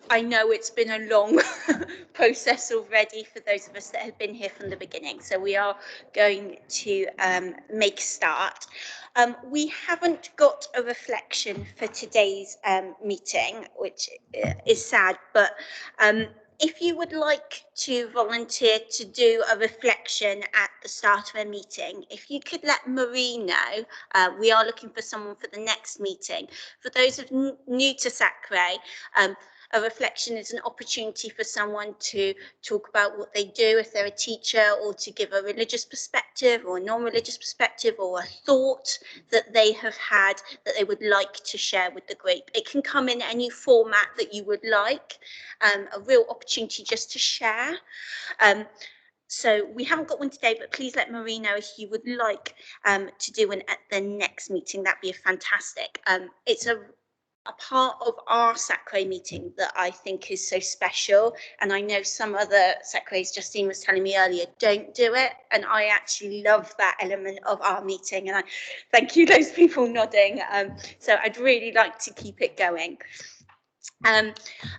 I know it's been a long process already for those of us that have been here from the beginning, so we are going to make a start. We haven't got a reflection for today's meeting, which is sad, but if you would like to volunteer to do a reflection at the start of a meeting, if you could let Marie know, we are looking for someone for the next meeting. For those of new to SACRE, a reflection is an opportunity for someone to talk about what they do if they're a teacher, or to give a religious perspective or a non-religious perspective, or a thought that they have had that they would like to share with the group. It can come in any format that you would like, a real opportunity just to share. So we haven't got one today, but please let Marie know if you would like to do one at the next meeting. That'd be fantastic. It's a part of our SACRE meeting that I think is so special, and I know some other SACREs, Justine was telling me earlier, don't do it, and I actually love that element of our meeting, and I thank you those people nodding. So I'd really like to keep it going.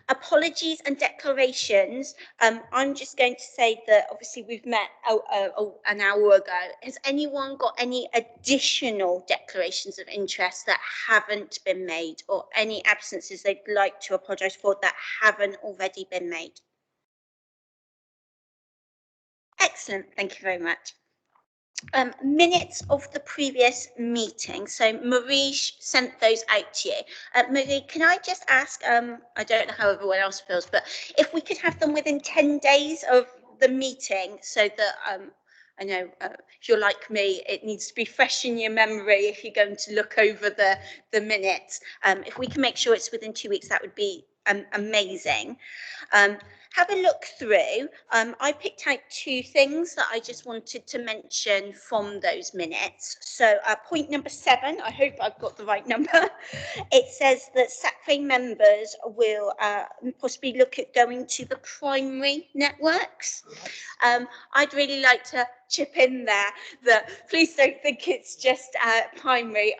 Apologies and declarations. I'm just going to say that obviously we've met an hour ago. Has anyone got any additional declarations of interest that haven't been made, or any absences they'd like to apologise for that haven't already been made? Excellent, thank you very much. Minutes of the previous meeting. So Marie sent those out to you. Marie, can I just ask, I don't know how everyone else feels, but if we could have them within 10 days of the meeting, so that I know if you're like me, it needs to be fresh in your memory if you're going to look over the minutes. If we can make sure it's within 2 weeks, that would be amazing. Have a look through. I picked out 2 things that I just wanted to mention from those minutes. So point number 7, I hope I've got the right number. It says that SACRE members will possibly look at going to the primary networks. I'd really like to chip in there that please don't think it's just primary.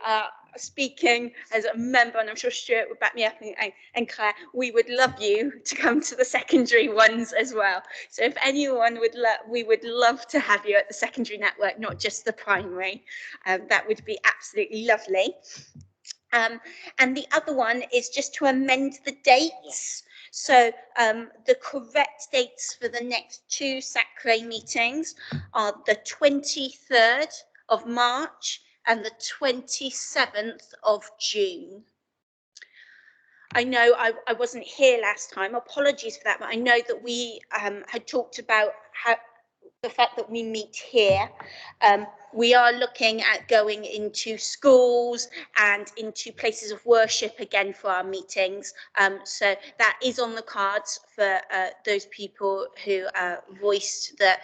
Speaking as a member, and I'm sure Stuart would back me up, and Claire, we would love you to come to the secondary ones as well. So if anyone would we would love to have you at the secondary network, not just the primary. That would be absolutely lovely. And the other one is just to amend the dates. So the correct dates for the next 2 SACRE meetings are the 23rd of March and the 27th of June. I know I wasn't here last time, apologies for that, but I know that we had talked about the fact that we meet here. We are looking at going into schools and into places of worship again for our meetings. So that is on the cards for those people who voiced that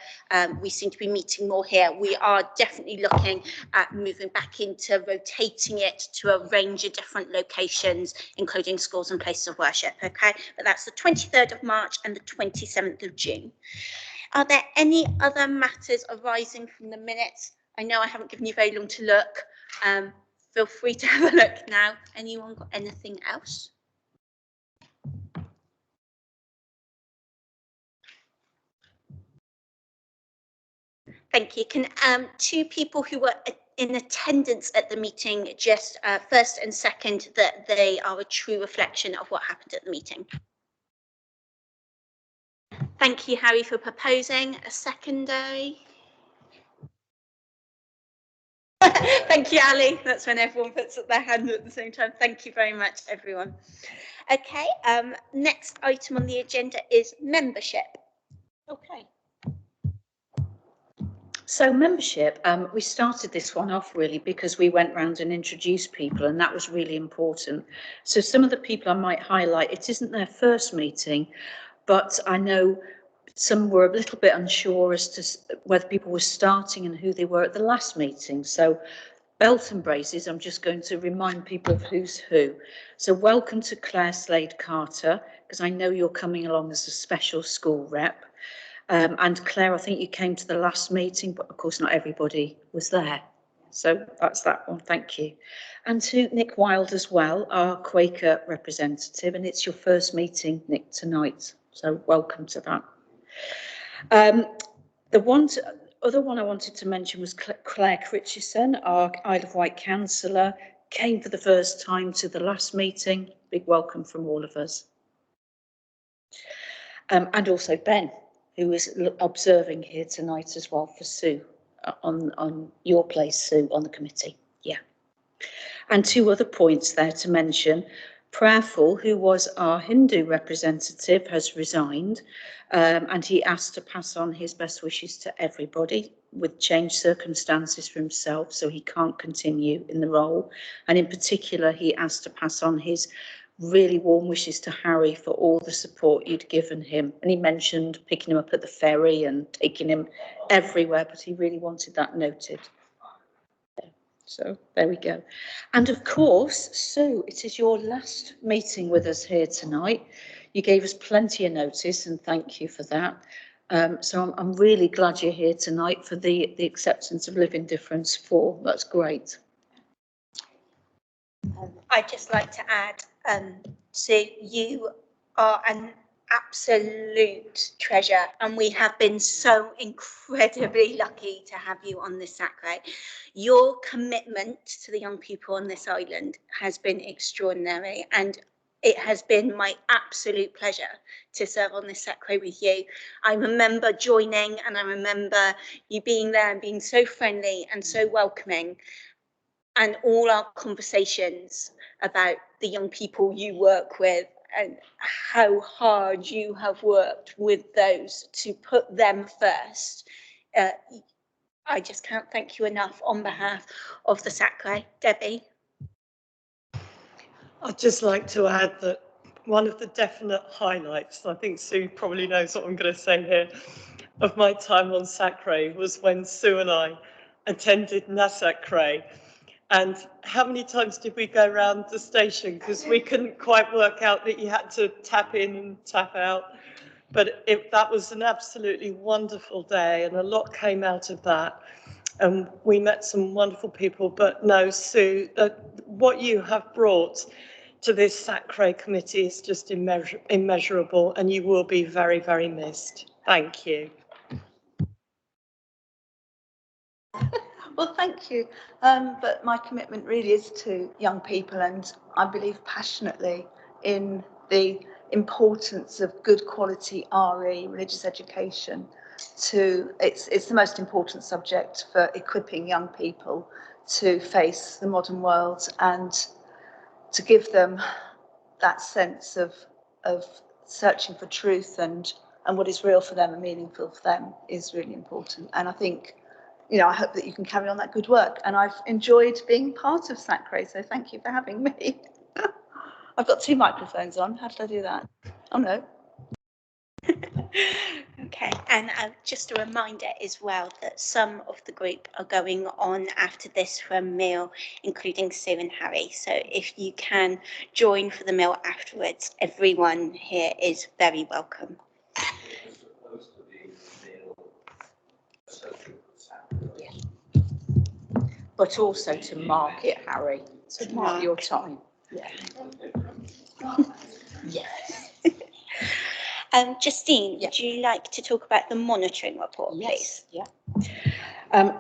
we seem to be meeting more here. We are definitely looking at moving back into rotating it to a range of different locations, including schools and places of worship, okay? But that's the 23rd of March and the 27th of June. Are there any other matters arising from the minutes? I know I haven't given you very long to look. Feel free to have a look now. Anyone got anything else? Thank you. Can 2 people who were in attendance at the meeting just first and second that they are a true reflection of what happened at the meeting? Thank you, Harry, for proposing a secondary. Thank you, Ali. That's when everyone puts up their hand at the same time. Thank you very much, everyone. Okay, next item on the agenda is membership. Okay. So membership, we started this one off really because we went round and introduced people, and that was really important. So some of the people I might highlight, it isn't their first meeting, but I know some were a little bit unsure as to whether people were starting and who they were at the last meeting. So belt and braces, I'm just going to remind people of who's who. So welcome to Claire Slade Carter, because I know you're coming along as a special school rep. And Claire, I think you came to the last meeting, but of course not everybody was there. so that's that one, thank you. And to Nick Wilde as well, our Quaker representative, and it's your first meeting, Nick, tonight, so welcome to that. The other one I wanted to mention was Claire Critchison, our Isle of Wight councillor, came for the first time to the last meeting. Big welcome from all of us. And also Ben, who is observing here tonight as well for Sue, on your place, Sue, on the committee. Yeah. And two other points there to mention. Prayerful, who was our Hindu representative, has resigned, and he asked to pass on his best wishes to everybody with changed circumstances for himself, so he can't continue in the role. And in particular, he asked to pass on his really warm wishes to Harry for all the support you'd given him. And he mentioned picking him up at the ferry and taking him everywhere, but he really wanted that noted. So there we go. And of course, Sue, it is your last meeting with us here tonight. You gave us plenty of notice, and thank you for that. So I'm really glad you're here tonight for the acceptance of Living Difference 4. That's great. I'd just like to add, Sue, you are an absolute treasure, and we have been so incredibly lucky to have you on this SACRE. Your commitment to the young people on this island has been extraordinary, and it has been my absolute pleasure to serve on this SACRE with you. I remember joining, and I remember you being there and being so friendly and so welcoming, and all our conversations about the young people you work with and how hard you have worked with those to put them first. I just can't thank you enough on behalf of the SACRE. Debbie? I'd just like to add that one of the definite highlights, I think Sue probably knows what I'm going to say here, of my time on SACRE was when Sue and I attended NASACRE. And how many times did we go around the station? Because we couldn't quite work out that you had to tap in and tap out. But that was an absolutely wonderful day, and a lot came out of that. And we met some wonderful people. But no, Sue, what you have brought to this SACRE committee is just immeasurable, and you will be very, very missed. Thank you. Well, thank you. But my commitment really is to young people, and I believe passionately in the importance of good quality RE, religious education. It's the most important subject for equipping young people to face the modern world and to give them that sense of searching for truth and what is real for them and meaningful for them is really important. And I think, you know, I hope that you can carry on that good work. And I've enjoyed being part of SACRE, so thank you for having me. I've got 2 microphones on. How did I do that? Oh, no. Okay, and just a reminder as well that some of the group are going on after this for a meal, including Sue and Harry. So if you can join for the meal afterwards, everyone here is very welcome. But also to mark it, Harry, to mark your time. Yeah. Yes. Justine, would you like to talk about the monitoring report, please? Yeah.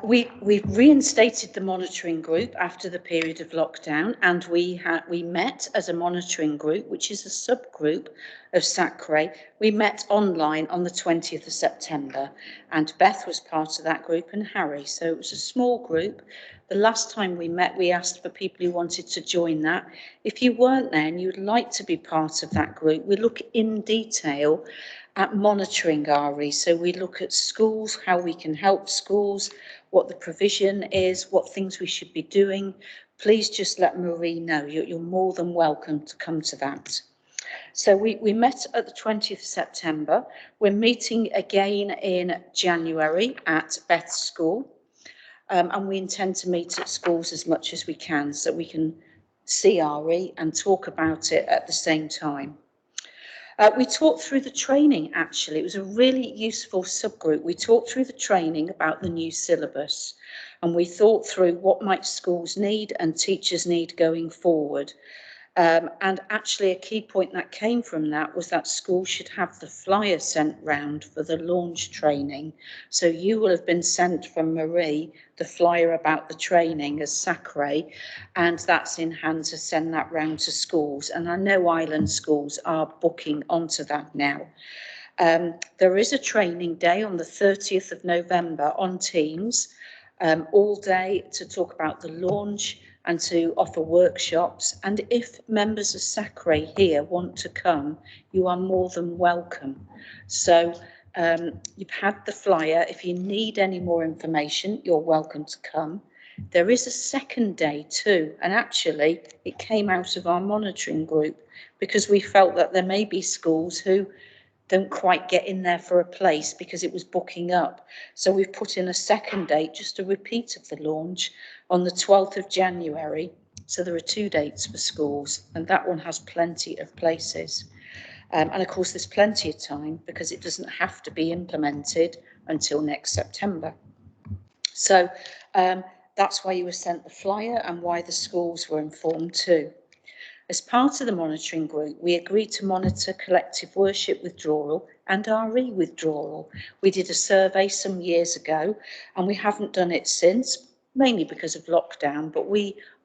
We've reinstated the monitoring group after the period of lockdown, and we met as a monitoring group, which is a subgroup of SACRE. We met online on the 20th of September, and Beth was part of that group and Harry. So it was a small group. The last time we met, we asked for people who wanted to join that. If you weren't there and you'd like to be part of that group, we look in detail at monitoring RE. So we look at schools, how we can help schools, what the provision is, what things we should be doing. Please just let Marie know. You're more than welcome to come to that. So we met at the 20th of September. We're meeting again in January at Beth's school. And we intend to meet at schools as much as we can so we can see RE and talk about it at the same time. We talked through the training, actually. It was a really useful subgroup. We talked through the training about the new syllabus. and we thought through what might schools need and teachers need going forward. And actually a key point that came from that was that schools should have the flyer sent round for the launch training. So you will have been sent from Marie the flyer about the training as SACRE, and that's in hand to send that round to schools. And I know island schools are booking onto that now. There is a training day on the 30th of November on Teams, all day to talk about the launch and to offer workshops. And if members of SACRE here want to come, you are more than welcome. So you've had the flyer. If you need any more information, you're welcome to come. There is a second day too, and actually it came out of our monitoring group because we felt that there may be schools who don't quite get in there for a place because it was booking up. So we've put in a second date, just a repeat of the launch on the 12th of January. So there are 2 dates for schools, and that one has plenty of places. And of course, there's plenty of time because it doesn't have to be implemented until next September. So that's why you were sent the flyer and why the schools were informed too. As part of the monitoring group, we agreed to monitor collective worship withdrawal and RE withdrawal. We did a survey some years ago and we haven't done it since, mainly because of lockdown, but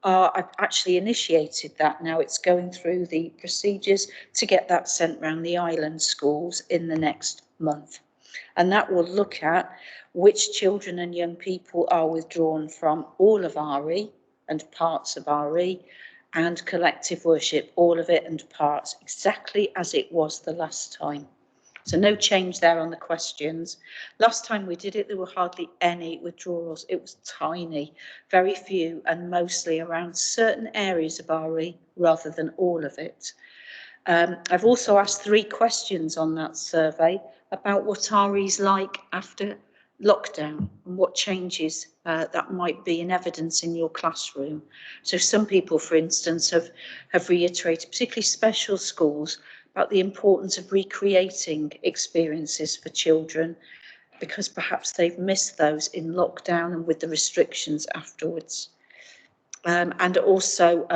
I've actually initiated that now. It's going through the procedures to get that sent round the island schools in the next month. And that will look at which children and young people are withdrawn from all of RE and parts of RE, and collective worship, all of it and parts, exactly as it was the last time. So no change there on the questions. Last time we did it, there were hardly any withdrawals. It was tiny, very few, and mostly around certain areas of RE rather than all of it. I've also asked 3 questions on that survey about what RE's like after lockdown and what changes that might be in evidence in your classroom. So some people, for instance, have reiterated, particularly special schools, about the importance of recreating experiences for children because perhaps they've missed those in lockdown and with the restrictions afterwards. And also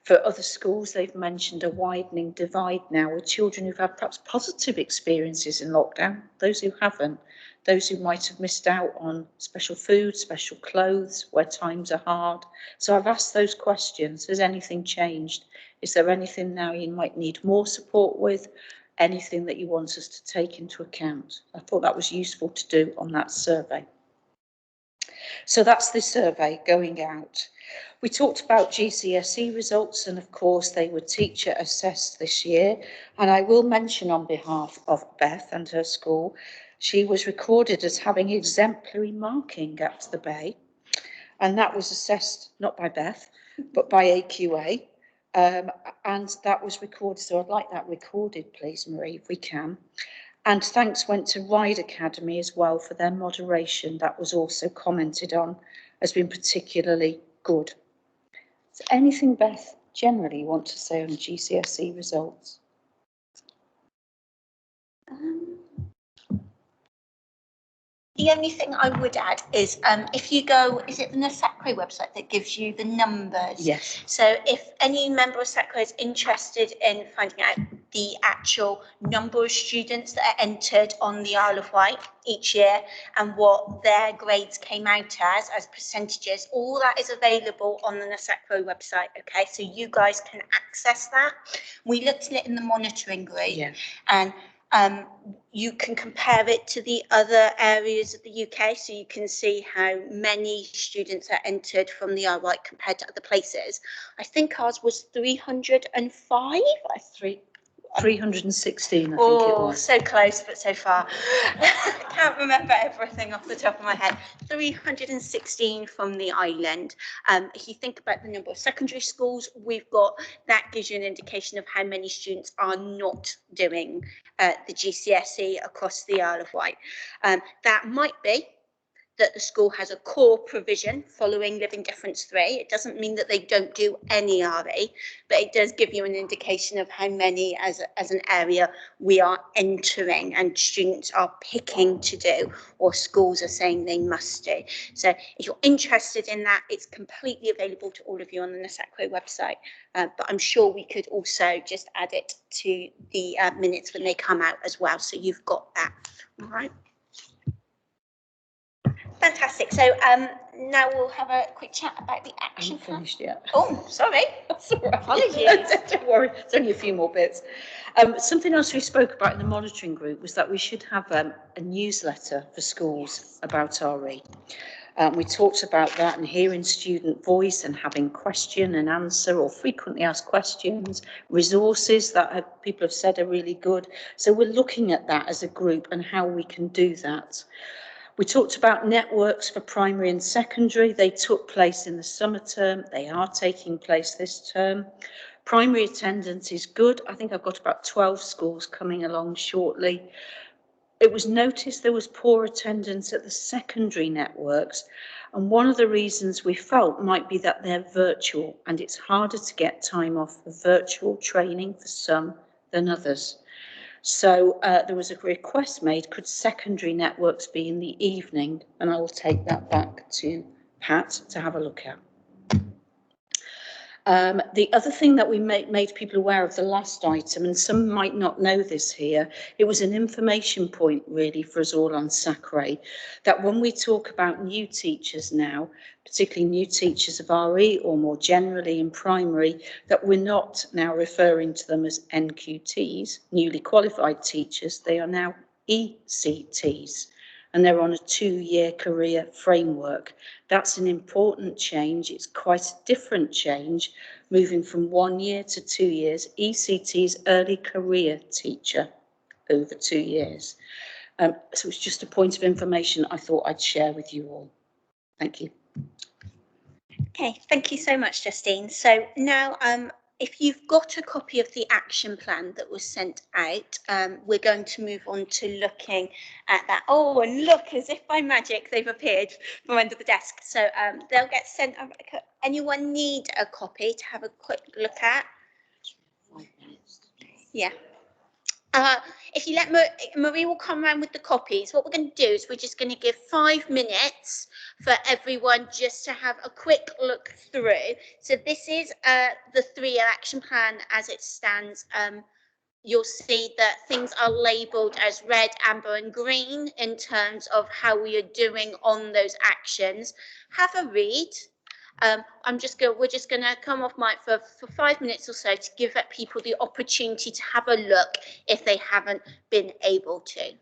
for other schools, they've mentioned a widening divide now with children who've had perhaps positive experiences in lockdown, those who haven't, those who might have missed out on special food, special clothes, where times are hard. So I've asked those questions. Has anything changed? Is there anything now you might need more support with? Anything that you want us to take into account? I thought that was useful to do on that survey. So that's the survey going out. We talked about GCSE results, and of course they were teacher assessed this year. And I will mention on behalf of Beth and her school, she was recorded as having exemplary marking at the Bay. And that was assessed not by Beth, but by AQA. And that was recorded. So I'd like that recorded, please, Marie, if we can. And thanks went to Ride Academy as well for their moderation. That was also commented on as being particularly good. Is there anything, Beth, generally you want to say on GCSE results? The only thing I would add is if you go, is it the SACRE website that gives you the numbers? Yes. So if any member of SACRE is interested in finding out the actual number of students that are entered on the Isle of Wight each year and what their grades came out as percentages, all that is available on the SACRE website, okay? So you guys can access that. We looked at it in the monitoring group, yeah. And you can compare it to the other areas of the UK, so you can see how many students are entered from the Isle of Wight compared to other places. I think ours was 305. 316, I think it was. So close, but so far. Can't remember everything off the top of my head. 316 from the island. If you think about the number of secondary schools we've got, that gives you an indication of how many students are not doing the GCSE across the Isle of Wight. That might be that the school has a core provision following Living Difference 3. It doesn't mean that they don't do any RE, but it does give you an indication of how many as an area we are entering and students are picking to do, or schools are saying they must do. So if you're interested in that, it's completely available to all of you on the SACRE website. But I'm sure we could also just add it to the minutes when they come out as well. So you've got that. All right. Fantastic. So now we'll have a quick chat about the action plan. Finished yet? Oh, sorry. That's all right. Apologies. Don't worry, it's only a few more bits. Something else we spoke about in the monitoring group was that we should have a newsletter for schools about RE. We talked about that and hearing student voice and having question and answer or frequently asked questions, resources that people have said are really good. So we're looking at that as a group and how we can do that. We talked about networks for primary and secondary. They took place in the summer term. They are taking place this term. Primary attendance is good. I think I've got about 12 schools coming along shortly. It was noticed there was poor attendance at the secondary networks, and one of the reasons we felt might be that they're virtual and it's harder to get time off for virtual training for some than others. So there was a request made, could secondary networks be in the evening? And I will take that back to Pat to have a look at. The other thing that we made people aware of the last item, and some might not know this here, it was an information point really for us all on SACRE, that when we talk about new teachers now, particularly new teachers of RE or more generally in primary, that we're not now referring to them as NQTs, newly qualified teachers, they are now ECTs. And they're on a 2-year career framework. That's an important change. It's quite a different change, moving from 1 year to 2 years. ECT's early career teacher over 2 years. So it's just a point of information I thought I'd share with you all. Thank you. Okay, thank you so much, Justine. So now, if you've got a copy of the action plan that was sent out, we're going to move on to looking at that. Oh, and look, as if by magic, they've appeared from under the desk. So they'll get sent. Anyone need a copy to have a quick look at? Yeah. If you let Marie will come around with the copies. What we're going to do is we're just going to give 5 minutes for everyone just to have a quick look through. So this is the 3-year action plan as it stands. You'll see that things are labelled as red, amber and green in terms of how we are doing on those actions. Have a read. We're just going to come off mic for 5 minutes or so to give people the opportunity to have a look if they haven't been able to.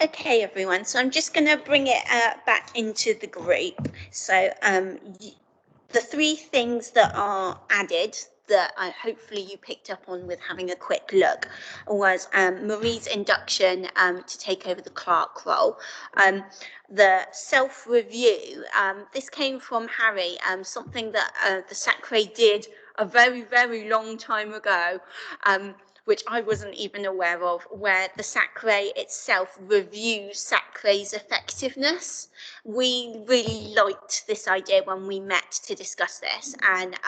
Okay, everyone. So I'm just going to bring it back into the group. So the three things that are added that hopefully you picked up on with having a quick look was Marie's induction to take over the clerk role. The self-review, this came from Harry, something that the SACRE did a very, very long time ago, which I wasn't even aware of, where the SACRE itself reviews SACRE's effectiveness. We really liked this idea when we met to discuss this, and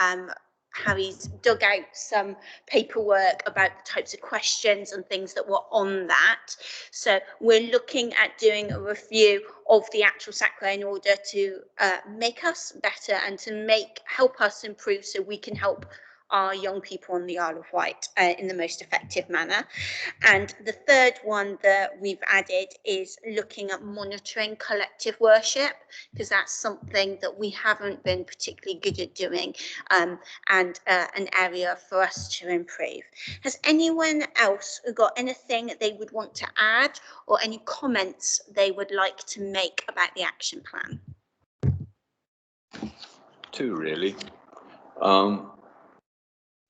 Harry's dug out some paperwork about the types of questions and things that were on that. So we're looking at doing a review of the actual SACRE in order to make us better and to help us improve so we can help our young people on the Isle of Wight in the most effective manner. And the third one that we've added is looking at monitoring collective worship, because that's something that we haven't been particularly good at doing, and an area for us to improve. Has anyone else got anything they would want to add or any comments they would like to make about the action plan? Two, really.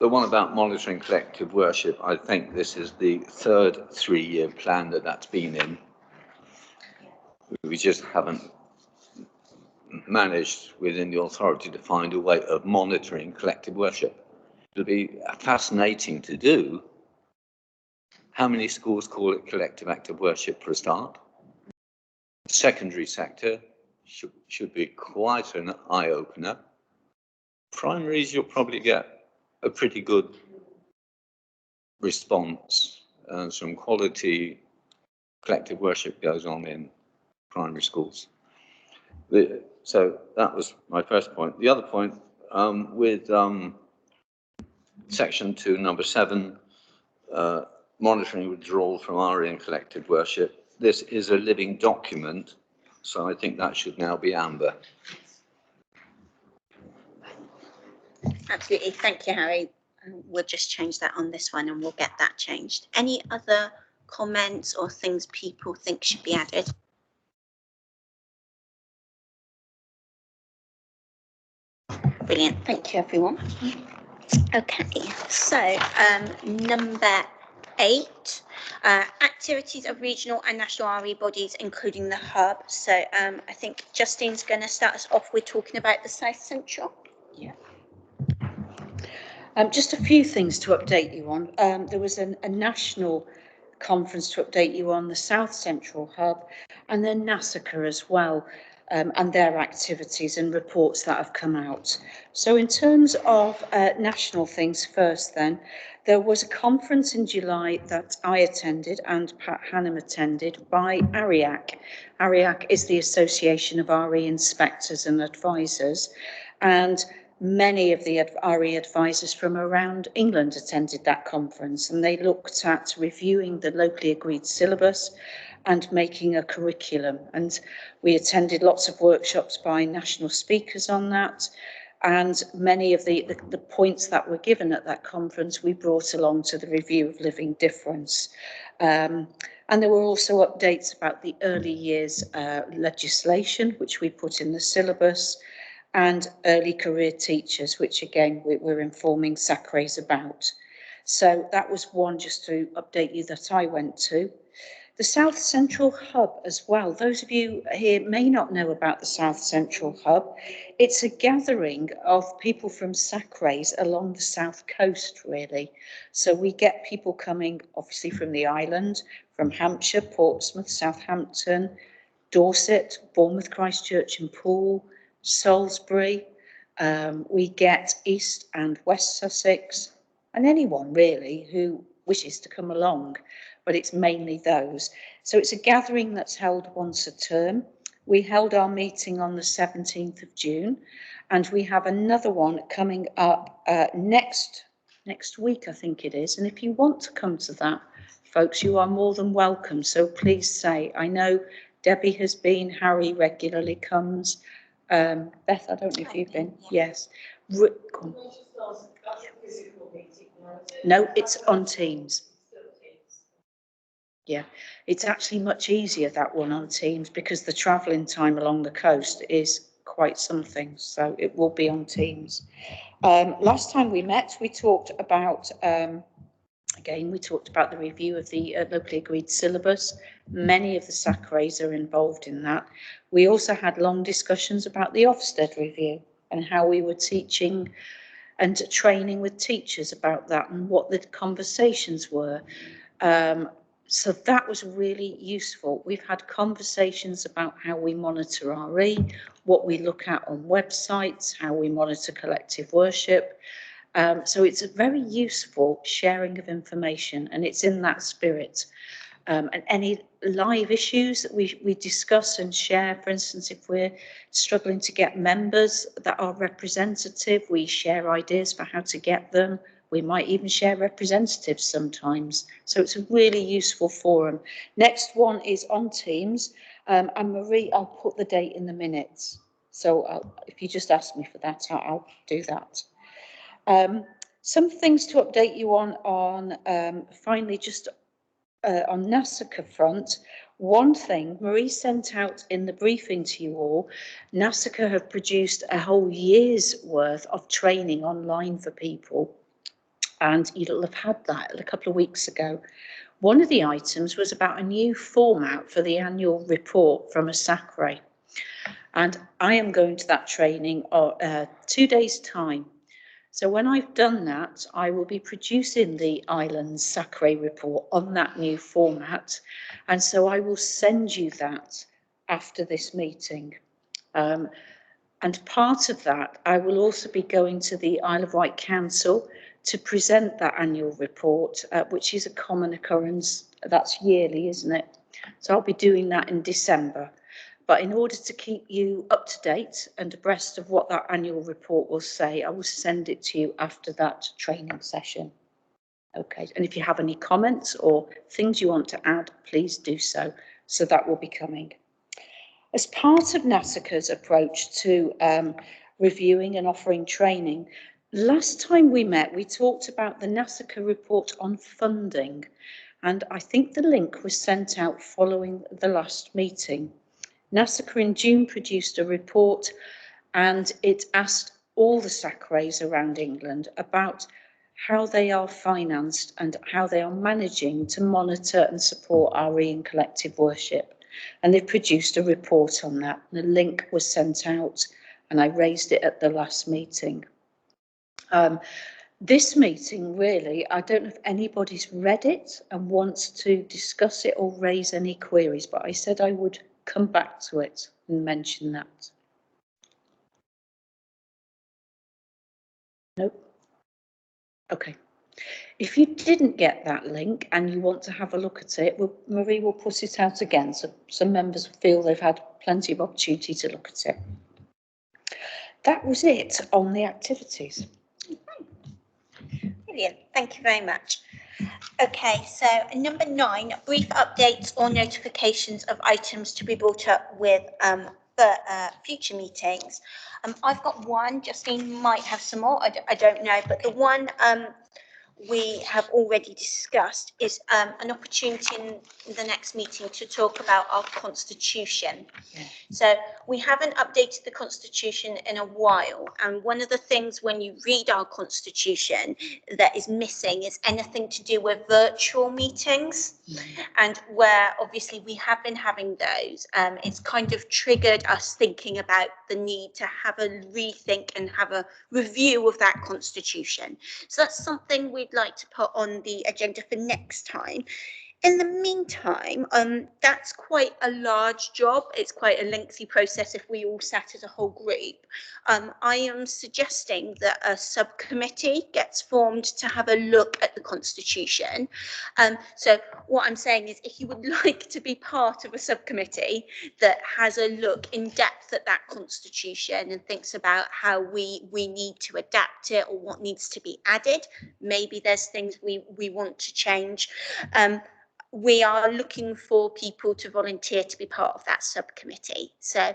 The one about monitoring collective worship, I think this is the third 3-year plan that's been in. We just haven't managed within the authority to find a way of monitoring collective worship. It'll be fascinating to do. How many schools call it collective act of worship for a start? The secondary sector should be quite an eye-opener. Primaries, you'll probably get a pretty good response. Some quality collective worship goes on in primary schools. So that was my first point. The other point, with section 2, number 7, monitoring withdrawal from RE and collective worship. This is a living document, so I think that should now be amber. Absolutely. Thank you, Harry. We'll just change that on this one and we'll get that changed. Any other comments or things people think should be added? Brilliant. Thank you, everyone. Okay, so number 8, activities of regional and national RE bodies, including the hub. So I think Justine's going to start us off with talking about the South Central. Yeah. Just a few things to update you on. There was a national conference to update you on the South Central Hub, and then SACRE as well, and their activities and reports that have come out. So in terms of national things first then, there was a conference in July that I attended and Pat Hannam attended by ARIAC. ARIAC is the Association of RE Inspectors and Advisors, and many of the RE advisors from around England attended that conference, and they looked at reviewing the locally agreed syllabus and making a curriculum. And we attended lots of workshops by national speakers on that. And many of the points that were given at that conference, we brought along to the review of Living Difference. And there were also updates about the early years legislation, which we put in the syllabus, and early career teachers, which again, we're informing SACREs about. So that was one just to update you that I went to. The South Central Hub as well. Those of you here may not know about the South Central Hub. It's a gathering of people from SACREs along the south coast, really. So we get people coming, obviously, from the island, from Hampshire, Portsmouth, Southampton, Dorset, Bournemouth, Christchurch and Poole, Salisbury. We get East and West Sussex, and anyone really who wishes to come along, but it's mainly those. So it's a gathering that's held once a term. We held our meeting on the 17th of June, and we have another one coming up next week, I think it is. And if you want to come to that, folks, you are more than welcome. So please say, I know Debbie has been, Harry regularly comes. Beth, I don't know if you've been. Yes. No, it's on Teams. Yeah, it's actually much easier, that one on Teams, because the travelling time along the coast is quite something. So it will be on Teams. Last time we met, we talked about, again, we talked about the review of the locally agreed syllabus. Many of the SACREs are involved in that. We also had long discussions about the Ofsted review and how we were teaching and training with teachers about that and what the conversations were. So that was really useful. We've had conversations about how we monitor RE, what we look at on websites, how we monitor collective worship. So it's a very useful sharing of information, and it's in that spirit. And any live issues that we discuss and share, for instance, if we're struggling to get members that are representative, we share ideas for how to get them. We might even share representatives sometimes. So it's a really useful forum. Next one is on Teams. And Marie, I'll put the date in the minutes. So if you just ask me for that, I'll do that. Some things to update you on finally, just on NASACRE front. One thing Marie sent out in the briefing to you all, NASACRE have produced a whole year's worth of training online for people. And you'll have had that a couple of weeks ago. One of the items was about a new format for the annual report from a SACRE. And I am going to that training 2 days' time. So when I've done that, I will be producing the Islands SACRE report on that new format. And so I will send you that after this meeting. And part of that, I will also be going to the Isle of Wight Council to present that annual report, which is a common occurrence. That's yearly, isn't it? So I'll be doing that in December. But in order to keep you up to date and abreast of what that annual report will say, I will send it to you after that training session. Okay, and if you have any comments or things you want to add, please do so. So that will be coming. As part of NASACRE's approach to reviewing and offering training, last time we met, we talked about the NASACRE report on funding, and I think the link was sent out following the last meeting. NASACRE in June produced a report, and it asked all the SACREs around England about how they are financed and how they are managing to monitor and support RE and collective worship. And they've produced a report on that. The link was sent out, and I raised it at the last meeting. This meeting, really, I don't know if anybody's read it and wants to discuss it or raise any queries, but I said I would come back to it and mention that. Nope. Okay. If you didn't get that link and you want to have a look at it, Marie will put it out again, so some members feel they've had plenty of opportunity to look at it. That was it on the activities. Brilliant, thank you very much. Okay, so number 9, brief updates or notifications of items to be brought up with future meetings. I've got one. Justine might have some more, I don't know, but the one we have already discussed is an opportunity in the next meeting to talk about our constitution. Yeah. So we haven't updated the constitution in a while, and one of the things when you read our constitution that is missing is anything to do with virtual meetings. And where obviously we have been having those, it's kind of triggered us thinking about the need to have a rethink and have a review of that constitution. So that's something we'd like to put on the agenda for next time. In the meantime, that's quite a large job. It's quite a lengthy process if we all sat as a whole group. I am suggesting that a subcommittee gets formed to have a look at the constitution. So what I'm saying is, if you would like to be part of a subcommittee that has a look in depth at that constitution and thinks about how we need to adapt it or what needs to be added, maybe there's things we want to change. we are looking for people to volunteer to be part of that subcommittee. So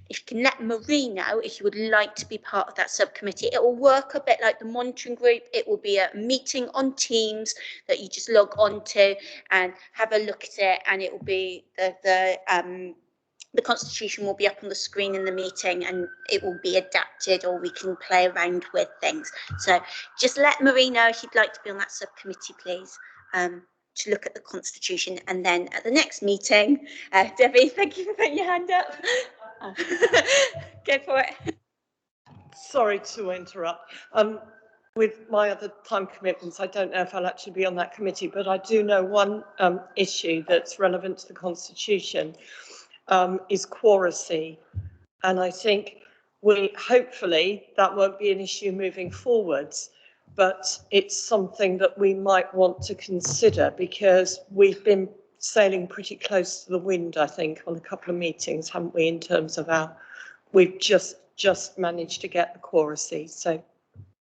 if you can let Marie know if you would like to be part of that subcommittee. It will work a bit like the monitoring group. It will be a meeting on Teams that you just log on to and have a look at it, and it will be the constitution will be up on the screen in the meeting, and it will be adapted, or we can play around with things. So just let Marie know if you'd like to be on that subcommittee, please, to look at the constitution. And then at the next meeting, Debbie, thank you for putting your hand up. Go for it. Sorry to interrupt. With my other time commitments, I don't know if I'll actually be on that committee, but I do know one issue that's relevant to the constitution is quoracy. And I think hopefully that won't be an issue moving forwards, but it's something that we might want to consider, because we've been sailing pretty close to the wind, I think, on a couple of meetings, haven't we, in terms of we've just managed to get the quoracy. So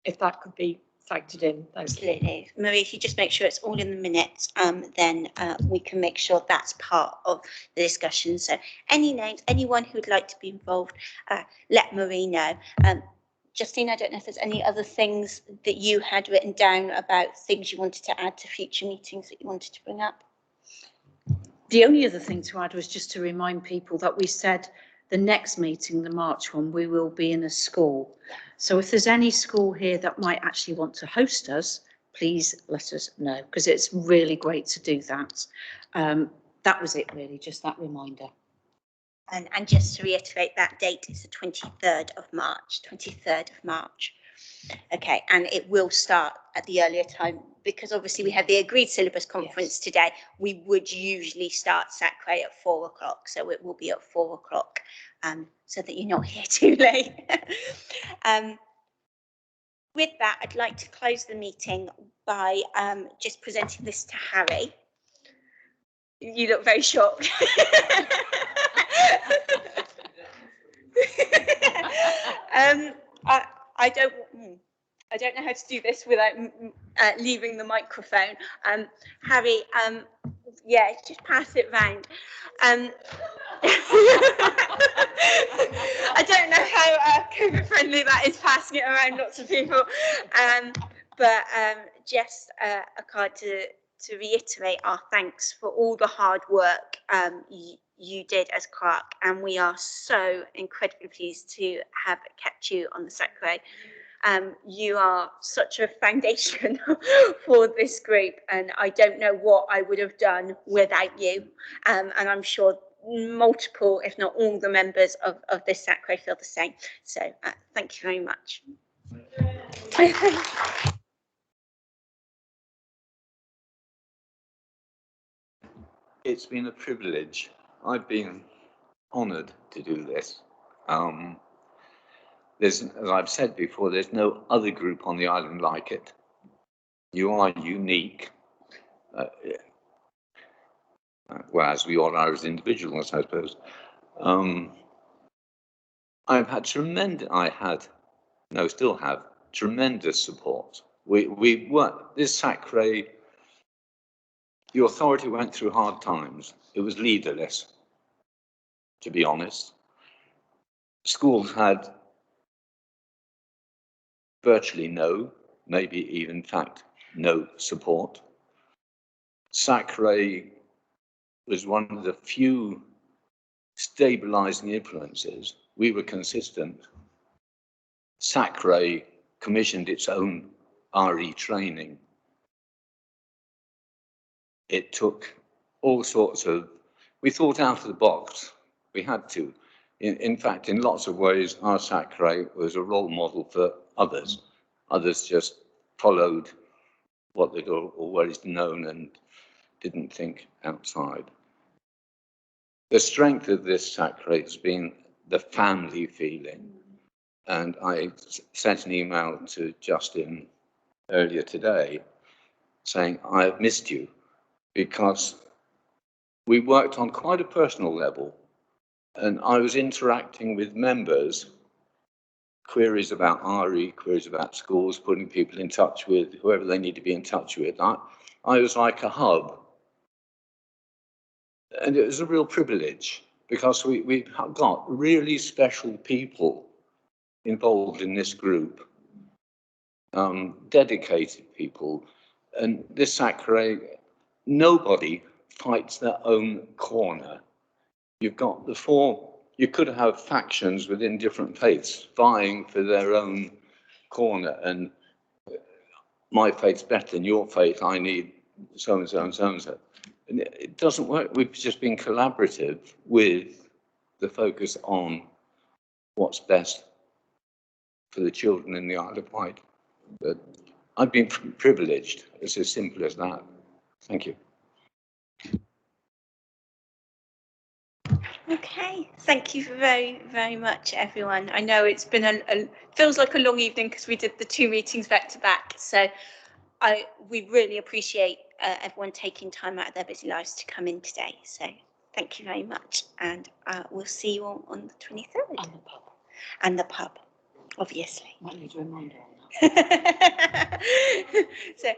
if that could be factored in. Absolutely. Marie, if you just make sure it's all in the minutes, then we can make sure that's part of the discussion. So any names, anyone who would like to be involved, let Marie know. Justine, I don't know if there's any other things that you had written down about things you wanted to add to future meetings that you wanted to bring up. The only other thing to add was just to remind people that we said the next meeting, the March one, we will be in a school. So if there's any school here that might actually want to host us, please let us know, because it's really great to do that. That was it really, just that reminder. And just to reiterate, that date is the 23rd of March, 23rd of March. Okay, and it will start at the earlier time, because obviously we had the agreed syllabus conference today. We would usually start SACRE at 4 o'clock, so it will be at 4 o'clock, so that you're not here too late. With that, I'd like to close the meeting by just presenting this to Harry. You look very shocked. I don't know how to do this without leaving the microphone. Harry, yeah, just pass it round. I don't know how COVID friendly that is, passing it around lots of people, but just a card to reiterate our thanks for all the hard work you did as clerk, and we are so incredibly pleased to have kept you on the SACRE. You are such a foundation for this group, and I don't know what I would have done without you, and I'm sure multiple, if not all, the members of this SACRE feel the same. So thank you very much. It's been a privilege. I've been honoured to do this. As I've said before, there's no other group on the island like it. You are unique, well, as we all are as individuals, I suppose. Still have tremendous support. We worked, this SACRE, the authority went through hard times. It was leaderless, to be honest. Schools had virtually no, maybe even in fact, no support. SACRE was one of the few stabilizing influences. We were consistent. SACRE commissioned its own RE training. It took all sorts of, we thought out of the box. We had to. In fact, in lots of ways, our SACRE was a role model for others. Others just followed what they'd always known and didn't think outside. The strength of this SACRE has been the family feeling. And I sent an email to Justin earlier today saying, I have missed you, because we worked on quite a personal level. And I was interacting with members, queries about RE, queries about schools, putting people in touch with whoever they need to be in touch with. I was like a hub And it was a real privilege because we've got really special people involved in this group, dedicated people. And this SACRE, nobody fights their own corner. You've got the four, you could have factions within different faiths vying for their own corner, and my faith's better than your faith, I need so and so and so and so. And it doesn't work. We've just been collaborative with the focus on what's best for the children in the Isle of Wight. But I've been privileged. It's as simple as that. Thank you. Okay, thank you very, very much, everyone. I know it's been feels like a long evening because we did the 2 meetings back to back. So we really appreciate everyone taking time out of their busy lives to come in today. So thank you very much, and we'll see you all on the 23rd. And the pub. And the pub, obviously. Might need a reminder on that. So,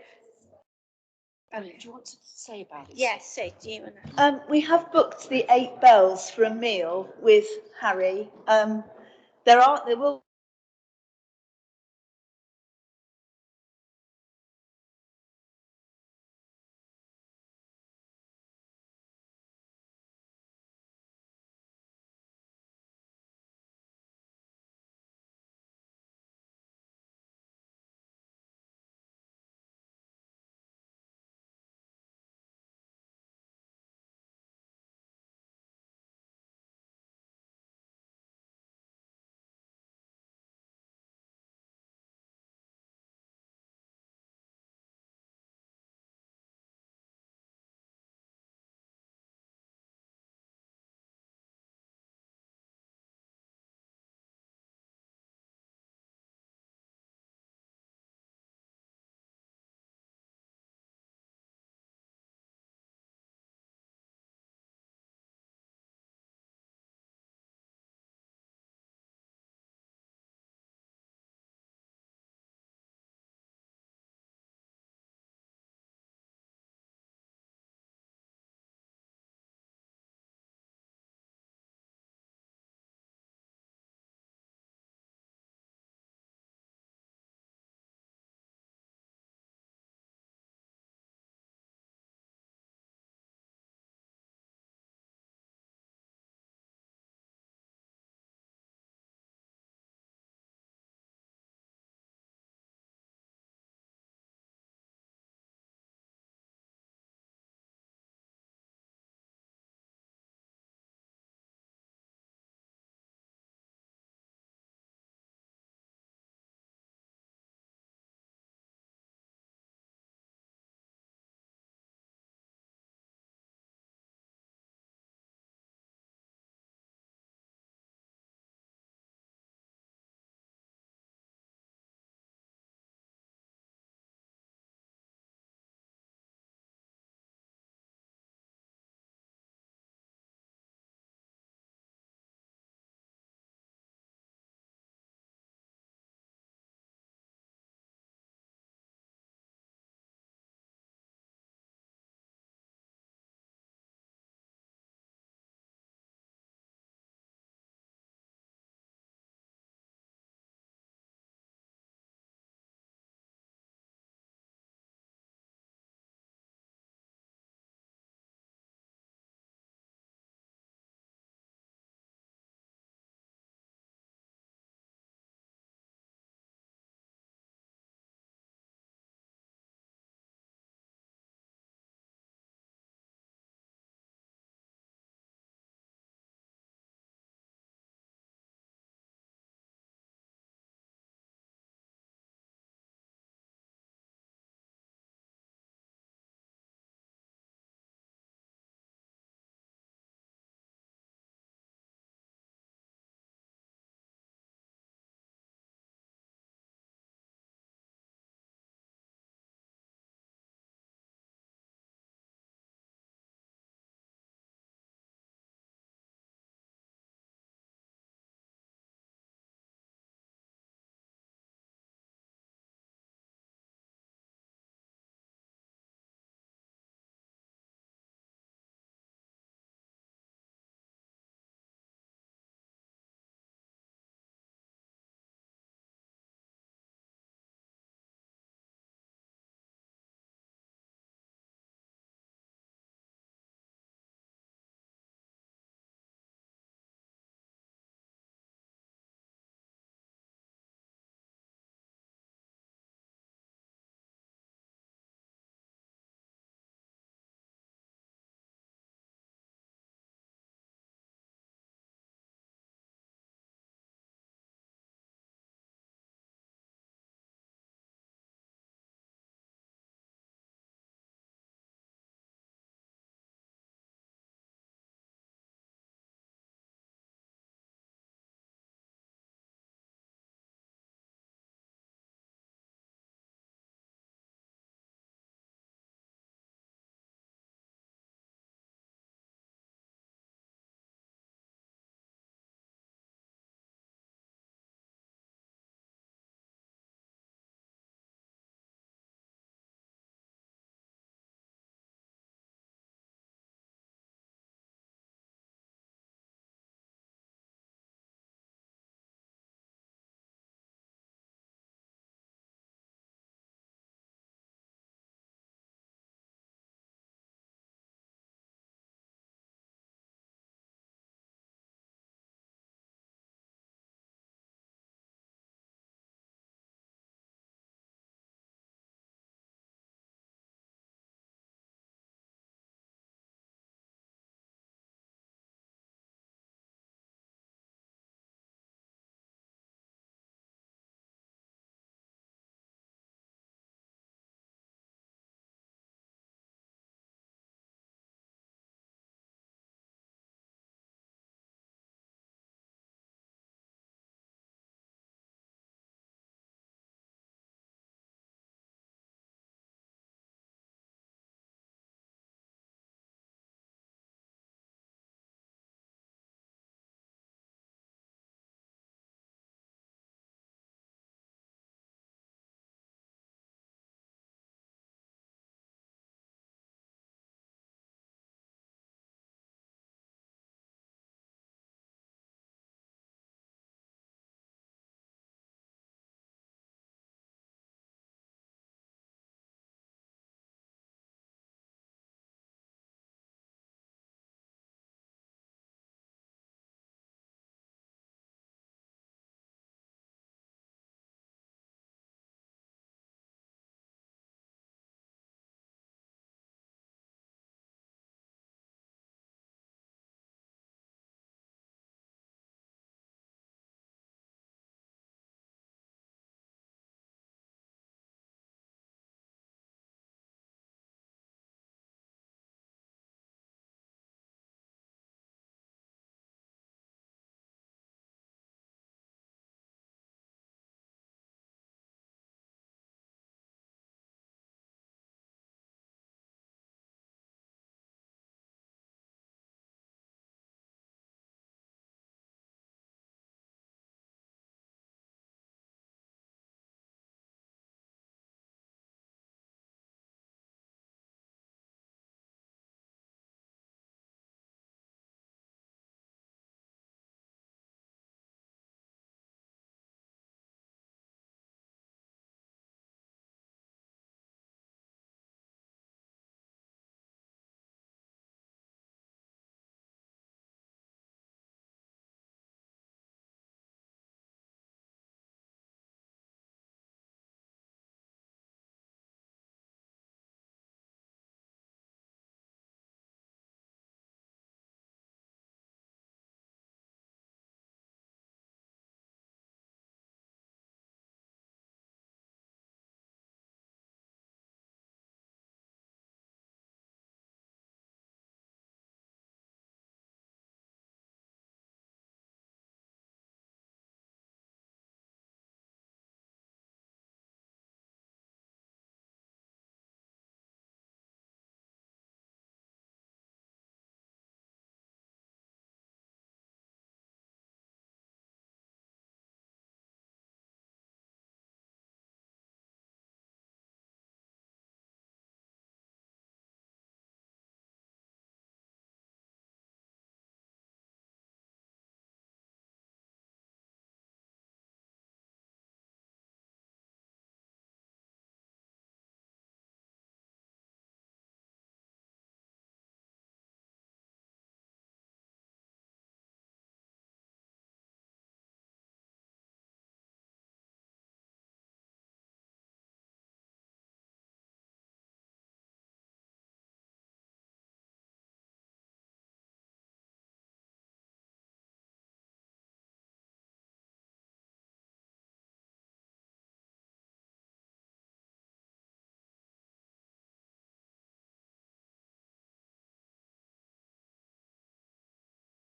Do you want to say about it? yes, so do you want to? We have booked the 8 Bells for a meal with Harry. There will